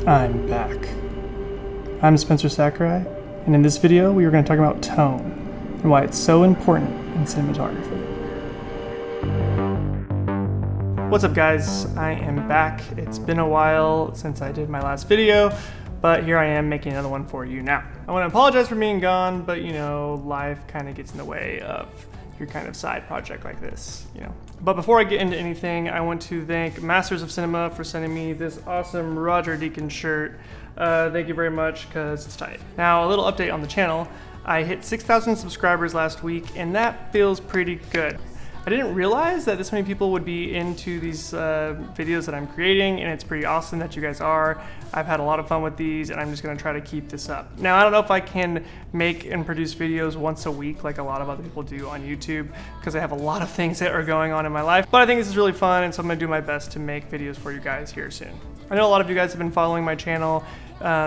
I'm back. I'm Spencer Sakurai, and in this video we are going to talk about tone and why it's so important in cinematography. What's up guys, I am back. It's been a while since I did my last video, but here I am making another one for you now. I want to apologize for being gone, but you know, life kind of gets in the way of your kind of side project like this, you know. But before I get into anything, I want to thank Masters of Cinema for sending me this awesome Roger Deakins shirt. Thank you very much, because it's tight. Now, a little update on the channel. I hit 6,000 subscribers last week, and that feels pretty good. I didn't realize that this many people would be into these videos that I'm creating, and it's pretty awesome that you guys are. I've had a lot of fun with these, and I'm just gonna try to keep this up. Now, I don't know if I can make and produce videos once a week like a lot of other people do on YouTube, because I have a lot of things that are going on in my life, but I think this is really fun, and so I'm gonna do my best to make videos for you guys here soon. I know a lot of you guys have been following my channel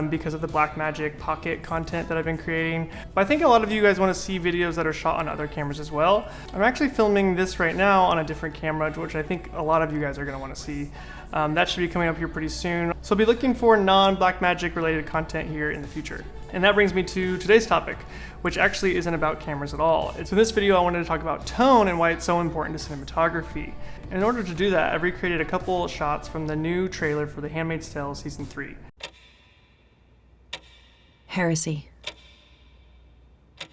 because of the Blackmagic Pocket content that I've been creating. But I think a lot of you guys want to see videos that are shot on other cameras as well. I'm actually filming this right now on a different camera, which I think a lot of you guys are going to want to see. That should be coming up here pretty soon. So be looking for non-Blackmagic related content here in the future. And that brings me to today's topic, which actually isn't about cameras at all. It's in this video I wanted to talk about tone and why it's so important to cinematography. And in order to do that, I've recreated a couple shots from the new trailer for The Handmaid's Tale Season 3. Heresy.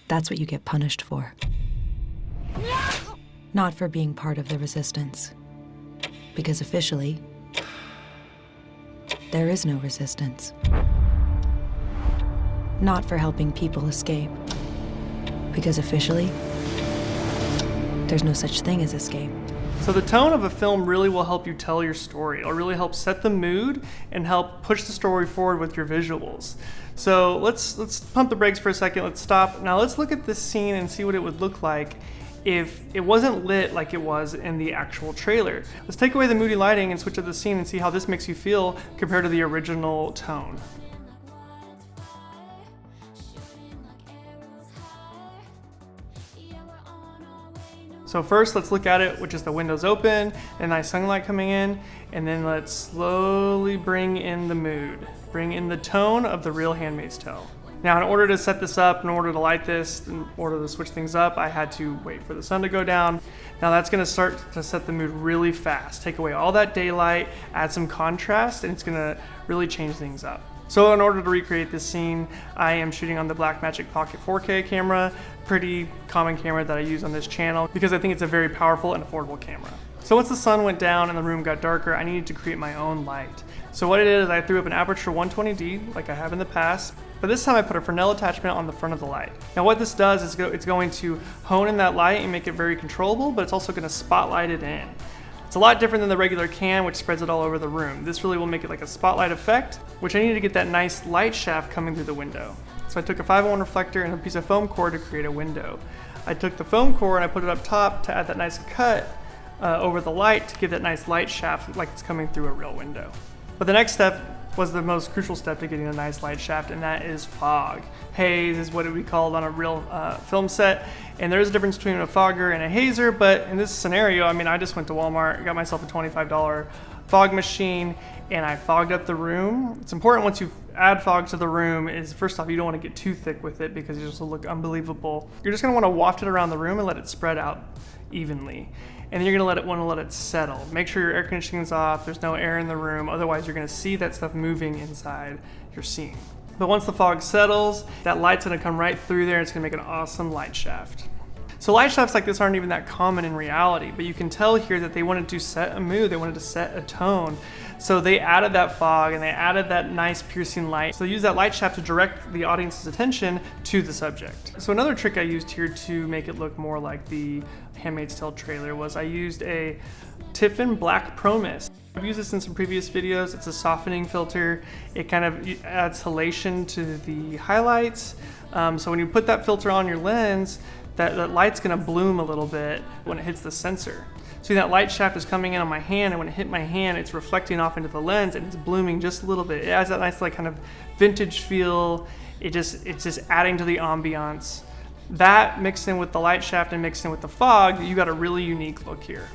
That's what you get punished for. Not for being part of the resistance. Because officially, there is no resistance. Not for helping people escape. Because officially, there's no such thing as escape. So the tone of a film really will help you tell your story. It'll really help set the mood and help push the story forward with your visuals. So let's pump the brakes for a second. Let's stop. Now let's look at this scene and see what it would look like if it wasn't lit like it was in the actual trailer. Let's take away the moody lighting and switch to the scene and see how this makes you feel compared to the original tone. So first, let's look at it, which is the windows open, and nice sunlight coming in, and then let's slowly bring in the mood. Bring in the tone of the real Handmaid's Tale. Now, in order to set this up, in order to light this, in order to switch things up, I had to wait for the sun to go down. Now that's gonna start to set the mood really fast. Take away all that daylight, add some contrast, and it's gonna really change things up. So in order to recreate this scene, I am shooting on the Blackmagic Pocket 4K camera, pretty common camera that I use on this channel because I think it's a very powerful and affordable camera. So once the sun went down and the room got darker, I needed to create my own light. So what I did is I threw up an aperture 120D like I have in the past, but this time I put a Fresnel attachment on the front of the light. Now what this does is it's going to hone in that light and make it very controllable, but it's also going to spotlight it in. It's a lot different than the regular can, which spreads it all over the room. This really will make it like a spotlight effect, which I needed to get that nice light shaft coming through the window. So I took a 501 reflector and a piece of foam core to create a window. I took the foam core and I put it up top to add that nice cut over the light to give that nice light shaft like it's coming through a real window. But the next step was the most crucial step to getting a nice light shaft, and that is fog. Haze is what it would be called on a real film set, and there's a difference between a fogger and a hazer, but in this scenario, I mean, I just went to Walmart, got myself a $25 fog machine, and I fogged up the room. It's important once you add fog to the room is, first off, you don't want to get too thick with it because it just will look unbelievable. You're just going to want to waft it around the room and let it spread out evenly. And then you're going to want to let it settle. Make sure your air conditioning is off, there's no air in the room, otherwise you're going to see that stuff moving inside your scene. But once the fog settles, that light's going to come right through there and it's going to make an awesome light shaft. So light shafts like this aren't even that common in reality, but you can tell here that they wanted to set a mood, they wanted to set a tone. So they added that fog and they added that nice piercing light. So they used that light shaft to direct the audience's attention to the subject. So another trick I used here to make it look more like the Handmaid's Tale trailer was I used a Tiffin Black Pro Mist. I've used this in some previous videos. It's a softening filter. It kind of adds halation to the highlights. So when you put that filter on your lens, that light's gonna bloom a little bit when it hits the sensor. See, that light shaft is coming in on my hand, and when it hit my hand, it's reflecting off into the lens and it's blooming just a little bit. It adds that nice like kind of vintage feel. It's just adding to the ambiance. That mixed in with the light shaft and mixed in with the fog, you got a really unique look here.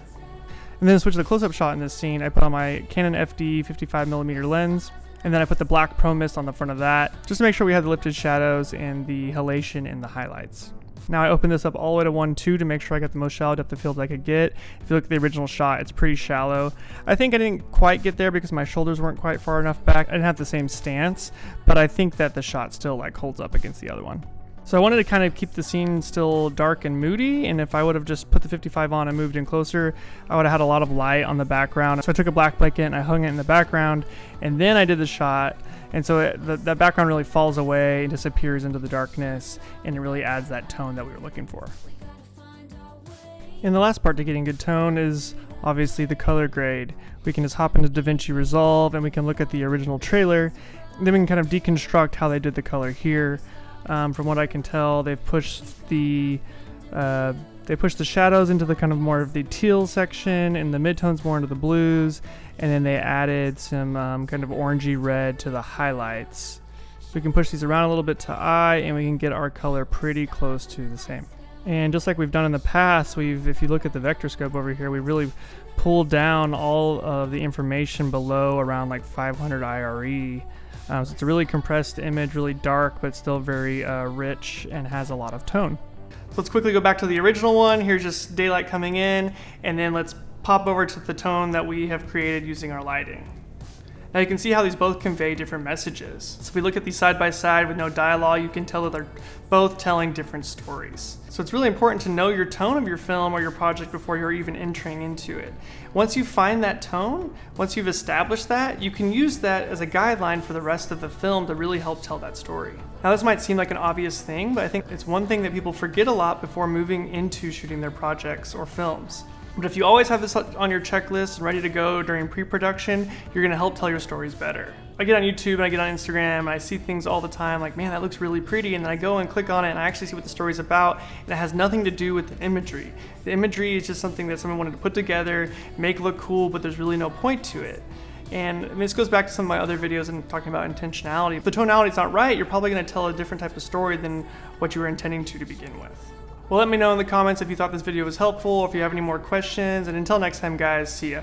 And then to switch to the close-up shot in this scene, I put on my Canon FD 55mm lens. And then I put the black pro mist on the front of that, just to make sure we had the lifted shadows and the halation in the highlights. Now I opened this up all the way to 1.2 to make sure I got the most shallow depth of field I could get. If you look at the original shot, it's pretty shallow. I think I didn't quite get there because my shoulders weren't quite far enough back. I didn't have the same stance, but I think that the shot still like holds up against the other one. So I wanted to kind of keep the scene still dark and moody, and if I would have just put the 55 on and moved in closer, I would have had a lot of light on the background. So I took a black blanket and I hung it in the background, and then I did the shot, and so that background really falls away and disappears into the darkness, and it really adds that tone that we were looking for. And the last part to getting good tone is obviously the color grade. We can just hop into DaVinci Resolve and we can look at the original trailer, and then we can kind of deconstruct how they did the color here. From what I can tell, they've pushed the shadows into the kind of more of the teal section, and the midtones more into the blues, and then they added some kind of orangey red to the highlights. We can push these around a little bit to eye, and we can get our color pretty close to the same. And just like we've done in the past, if you look at the vector scope over here, we really pulled down all of the information below around like 500 IRE. So it's a really compressed image, really dark, but still very rich and has a lot of tone. So let's quickly go back to the original one. Here's just daylight coming in, and then let's pop over to the tone that we have created using our lighting. Now you can see how these both convey different messages. So if we look at these side by side with no dialogue, you can tell that they're both telling different stories. So it's really important to know your tone of your film or your project before you're even entering into it. Once you find that tone, once you've established that, you can use that as a guideline for the rest of the film to really help tell that story. Now this might seem like an obvious thing, but I think it's one thing that people forget a lot before moving into shooting their projects or films. But if you always have this on your checklist and ready to go during pre-production, you're gonna help tell your stories better. I get on YouTube and I get on Instagram and I see things all the time like, man, that looks really pretty, and then I go and click on it and I actually see what the story's about, and it has nothing to do with the imagery. The imagery is just something that someone wanted to put together, make look cool, but there's really no point to it. And this goes back to some of my other videos and talking about intentionality. If the tonality's not right, you're probably gonna tell a different type of story than what you were intending to begin with. Well, let me know in the comments if you thought this video was helpful, or if you have any more questions, and until next time guys, see ya.